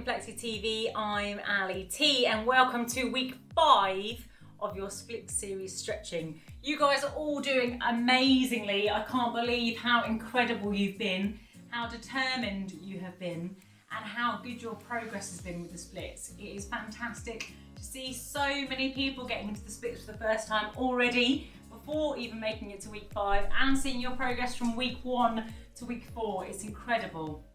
Fit&Flexi TV, I'm Ali T and welcome to week 5 of your split series stretching. You guys are all doing amazingly. I can't believe how incredible you've been, how determined you have been, and how good your progress has been with the splits. It is fantastic to see so many people getting into the splits for the first time already, before even making it to week 5, and seeing your progress from week 1 to week 4. It's incredible.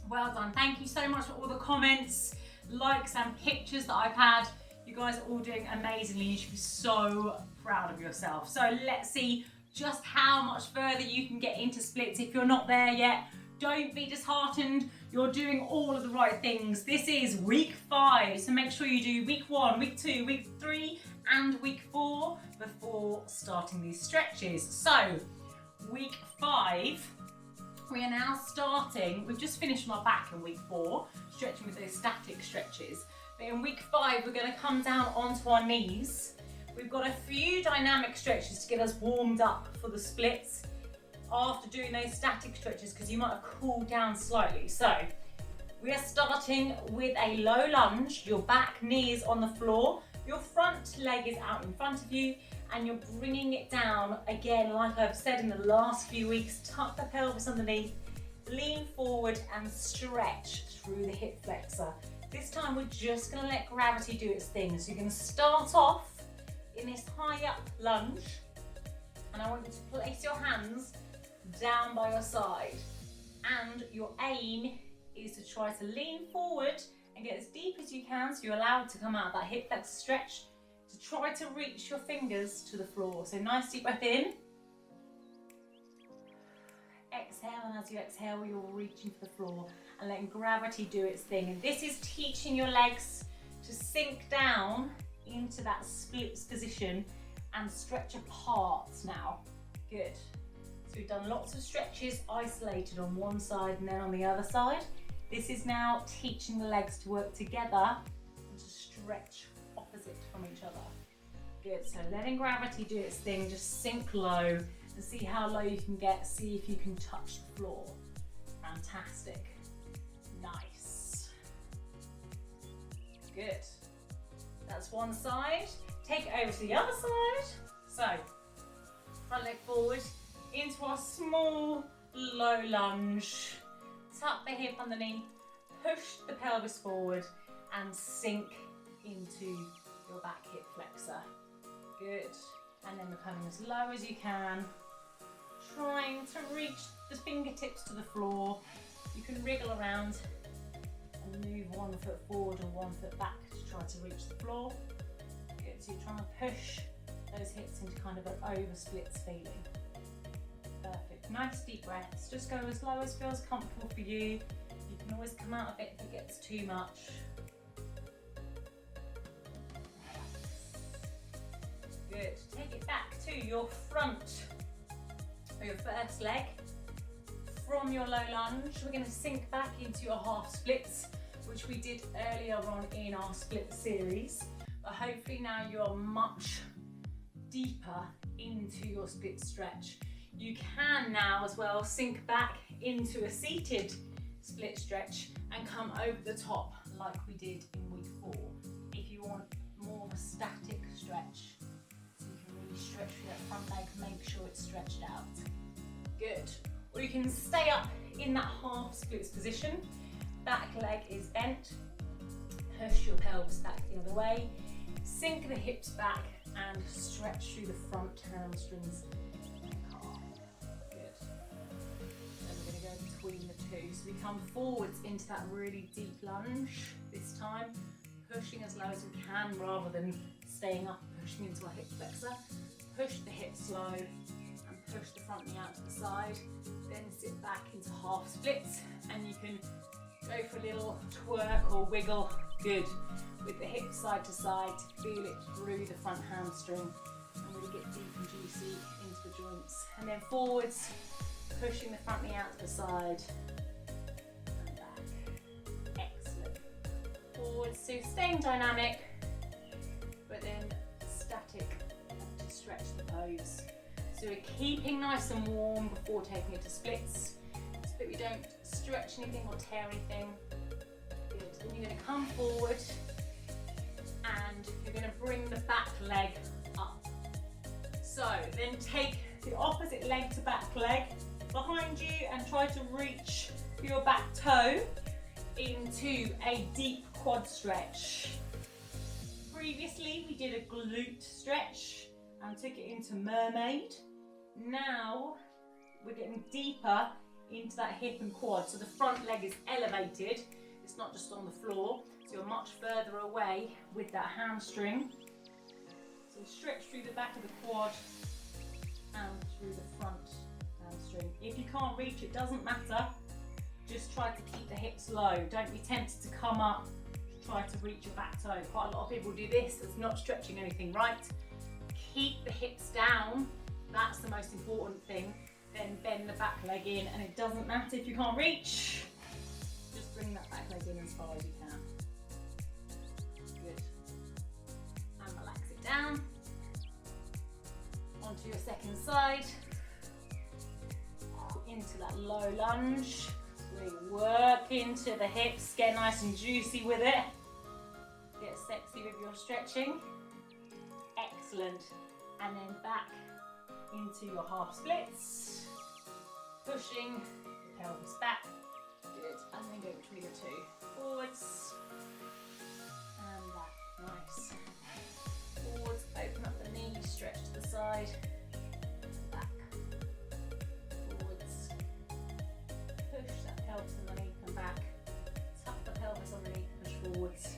Well done. Thank you so much for all the comments, likes and pictures that I've had. You guys are all doing amazingly. You should be so proud of yourself. So let's see just how much further you can get into splits. If you're not there yet, don't be disheartened. You're doing all of the right things. This is week 5, so make sure you do week 1, week 2, week 3 and week 4 before starting these stretches. So week 5, we are now starting, we've just finished on our back in week 4, stretching with those static stretches. But in week 5, we're going to come down onto our knees. We've got a few dynamic stretches to get us warmed up for the splits after doing those static stretches, because you might have cooled down slightly. So we are starting with a low lunge, your back knee is on the floor, your front leg is out in front of you, and you're bringing it down again, like I've said in the last few weeks. Tuck the pelvis underneath, lean forward and stretch through the hip flexor. This time we're just going to let gravity do its thing. So you're going to start off in this high up lunge, and I want you to place your hands down by your side, and your aim is to try to lean forward and get as deep as you can, so you're allowed to come out of that hip flexor stretch, to try to reach your fingers to the floor. So nice deep breath in. Exhale, and as you exhale, you're reaching for the floor and letting gravity do its thing. And this is teaching your legs to sink down into that splits position and stretch apart now. Good. So we've done lots of stretches isolated on one side and then on the other side. This is now teaching the legs to work together and to stretch opposite from each other. Good, so letting gravity do its thing, just sink low and see how low you can get, see if you can touch the floor. Fantastic, nice. Good, that's one side. Take it over to the other side. So, front leg forward, into our small low lunge. Tuck the hip underneath, push the pelvis forward and sink into your back hip flexor. Good. And then we're coming as low as you can, trying to reach the fingertips to the floor. You can wriggle around and move one foot forward and one foot back to try to reach the floor. Good. So you're trying to push those hips into kind of an over splits feeling. Perfect. Nice deep breaths. Just go as low as feels comfortable for you. You can always come out of it if it gets too much. Good. Take it back to your front or your first leg. From your low lunge, we're going to sink back into your half splits, which we did earlier on in our split series. But hopefully now you're much deeper into your split stretch. You can now as well sink back into a seated split stretch and come over the top like we did in week 4 if you want more of a static stretch, so you can really stretch through that front leg, make sure it's stretched out. Good. Or you can stay up in that half splits position, back leg is bent, push your pelvis back the other way, sink the hips back and stretch through the front hamstrings. Between the two. So we come forwards into that really deep lunge this time, pushing as low as we can rather than staying up and pushing into our hip flexor. Push the hips low and push the front knee out to the side. Then sit back into half splits, and you can go for a little twerk or wiggle. Good. With the hips side to side, feel it through the front hamstring and really get deep and juicy into the joints. And then forwards, pushing the front knee out to the side and back. Excellent. Forward, so staying dynamic, but then static to stretch the pose. So we're keeping nice and warm before taking it to splits, so that we don't stretch anything or tear anything. Good. Then you're going to come forward and you're going to bring the back leg up. So then take the opposite leg to back leg behind you and try to reach your back toe into a deep quad stretch. Previously we did a glute stretch and took it into mermaid. Now we're getting deeper into that hip and quad, so the front leg is elevated, it's not just on the floor, so you're much further away with that hamstring. So stretch through the back of the quad and through the front hamstring. If you can't reach, it doesn't matter, just try to keep the hips low. Don't be tempted to come up, try to reach your back toe. Quite a lot of people do this, it's not stretching anything, right? Keep the hips down, that's the most important thing. Then bend the back leg in, and it doesn't matter if you can't reach, just bring that back leg in as far as you can. Good. And relax it down. Onto your second side. Into that low lunge. Really work into the hips, get nice and juicy with it. Get sexy with your stretching. Excellent. And then back into your half splits. Pushing the pelvis back. Good. And then go between the two. Forwards. And back. Nice. Forwards, open up the knees, stretch to the side. Back. Forwards. Push that pelvis underneath and back. Tuck the pelvis underneath, push forwards.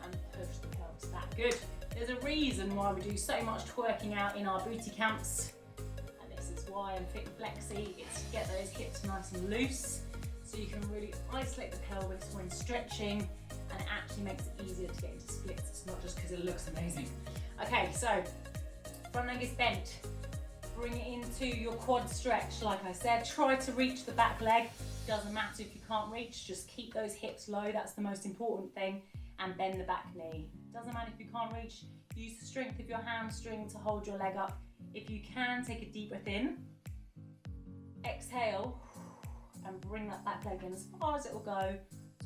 And push the pelvis back. Good. There's a reason why we do so much twerking out in our booty camps. And this is why I'm Fit&Flexi. It's to get those hips nice and loose, so you can really isolate the pelvis when stretching, and it actually makes it easier to get into splits. It's not just because it looks amazing. Okay, so front leg is bent. Bring it into your quad stretch. Like I said, try to reach the back leg. Doesn't matter if you can't reach, just keep those hips low. That's the most important thing. And bend the back knee. Doesn't matter if you can't reach, use the strength of your hamstring to hold your leg up. If you can, take a deep breath in. Exhale, and bring that back leg in as far as it will go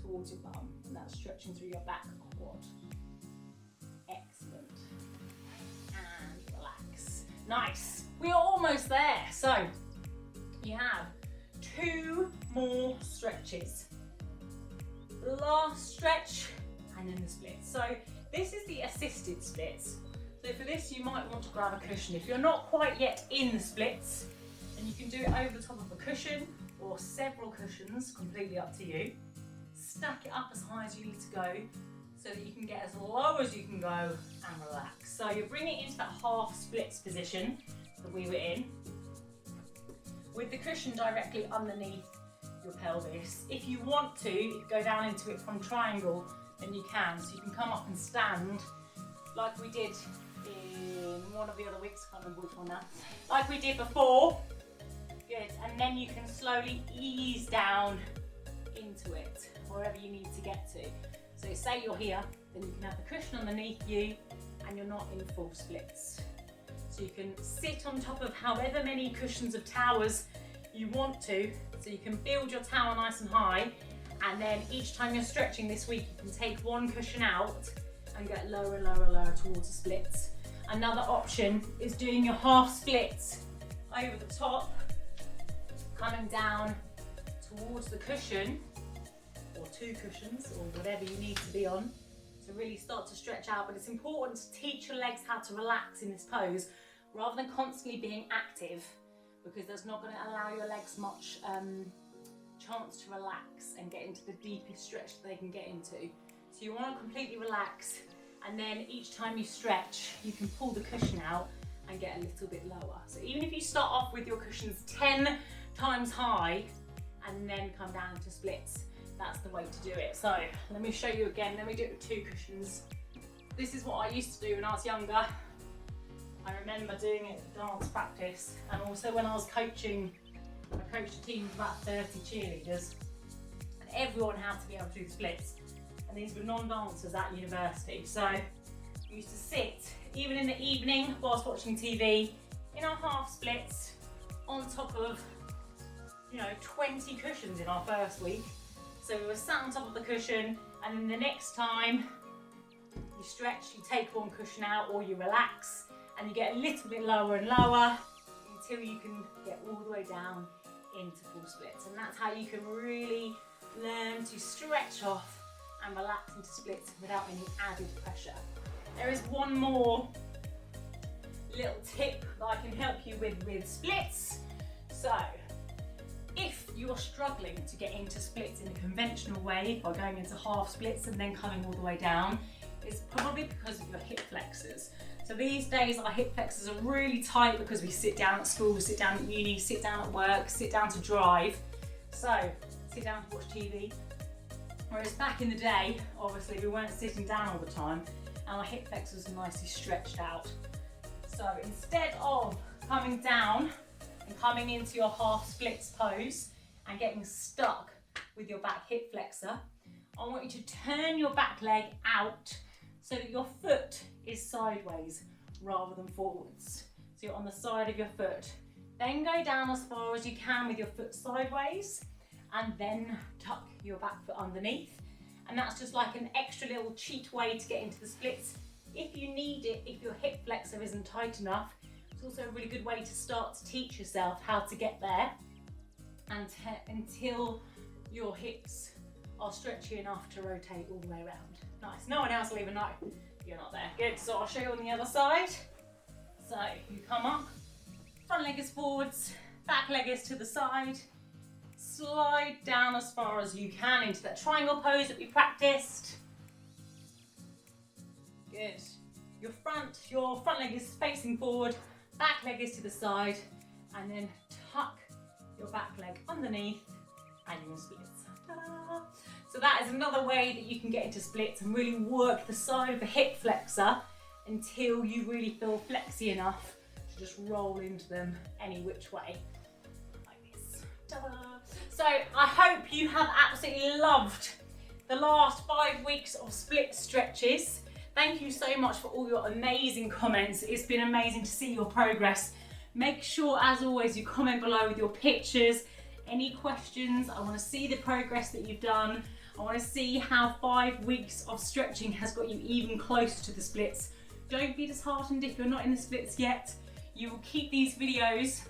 towards your bum. And that's stretching through your back quad. Excellent. And relax. Nice. We are almost there. So, you have 2 more stretches. Last stretch, and then the splits. So this is the assisted splits. So for this you might want to grab a cushion. If you're not quite yet in the splits, then you can do it over the top of a cushion or several cushions, completely up to you. Stack it up as high as you need to go so that you can get as low as you can go and relax. So you bring it into that half splits position that we were in, with the cushion directly underneath your pelvis. If you want to go down into it from triangle, then you can. So you can come up and stand like we did in one of the other weeks, I can't remember which one now, like we did before. Good. And then you can slowly ease down into it, wherever you need to get to. So say you're here, then you can have the cushion underneath you and you're not in full splits. So you can sit on top of however many cushions of towers you want to, so you can build your tower nice and high, and then each time you're stretching this week, you can take one cushion out and get lower and lower and lower towards the splits. Another option is doing your half splits over the top, coming down towards the cushion, or 2 cushions, or whatever you need to be on, to really start to stretch out. But it's important to teach your legs how to relax in this pose, rather than constantly being active, because that's not going to allow your legs much chance to relax and get into the deepest stretch that they can get into. So you want to completely relax, and then each time you stretch, you can pull the cushion out and get a little bit lower. So even if you start off with your cushions 10 times high and then come down to splits, that's the way to do it. So let me show you again. Let me do it with 2 cushions. This is what I used to do when I was younger. I remember doing it at dance practice, and also when I was coaching. I coached a team of about 30 cheerleaders, and everyone had to be able to do the splits. And these were non-dancers at university. So we used to sit, even in the evening whilst watching TV, in our half splits on top of, 20 cushions in our first week. So we were sat on top of the cushion, and then the next time you stretch, you take one cushion out or you relax, and you get a little bit lower and lower until you can get all the way down into full splits. And that's how you can really learn to stretch off and relax into splits without any added pressure. There is one more little tip that I can help you with splits. So if you're struggling to get into splits in a conventional way by going into half splits and then coming all the way down, it's probably because of your hip flexors. So these days our hip flexors are really tight because we sit down at school, sit down at uni, sit down at work, sit down to drive. So sit down to watch TV. Whereas back in the day, obviously we weren't sitting down all the time and our hip flexors are nicely stretched out. So instead of coming down and coming into your half splits pose and getting stuck with your back hip flexor, I want you to turn your back leg out so that your foot is sideways rather than forwards. So you're on the side of your foot. Then go down as far as you can with your foot sideways and then tuck your back foot underneath. And that's just like an extra little cheat way to get into the splits. If you need it, if your hip flexor isn't tight enough, it's also a really good way to start to teach yourself how to get there and until your hips are stretchy enough to rotate all the way around. Nice, no one else will even know you're not there. Good, so I'll show you on the other side. So you come up, front leg is forwards, back leg is to the side, slide down as far as you can into that triangle pose that we practiced. Good. Your front leg is facing forward, back leg is to the side, and then tuck your back leg underneath and you're in splits. Ta-da! So that is another way that you can get into splits and really work the side of the hip flexor until you really feel flexy enough to just roll into them any which way, like this. Ta-da! So I hope you have absolutely loved the last 5 weeks of split stretches. Thank you so much for all your amazing comments. It's been amazing to see your progress. Make sure, as always, you comment below with your pictures, any questions. I want to see the progress that you've done. I want to see how 5 weeks of stretching has got you even closer to the splits. Don't be disheartened if you're not in the splits yet. You will keep these videos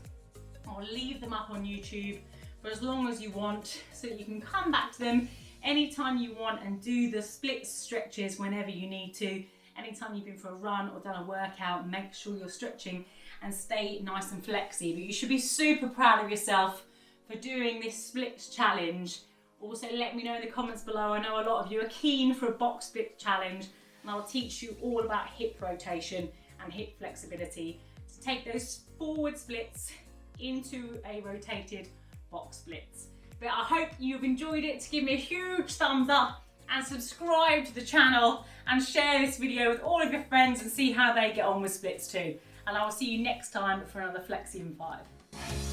or leave them up on YouTube for as long as you want so that you can come back to them anytime you want and do the split stretches whenever you need to. Anytime you've been for a run or done a workout, make sure you're stretching and stay nice and flexy. But you should be super proud of yourself for doing this splits challenge. Also, let me know in the comments below. I know a lot of you are keen for a box split challenge, and I'll teach you all about hip rotation and hip flexibility to take those forward splits into a rotated box splits. But I hope you've enjoyed it. Give me a huge thumbs up and subscribe to the channel and share this video with all of your friends and see how they get on with splits too. And I will see you next time for another Flexi in 5.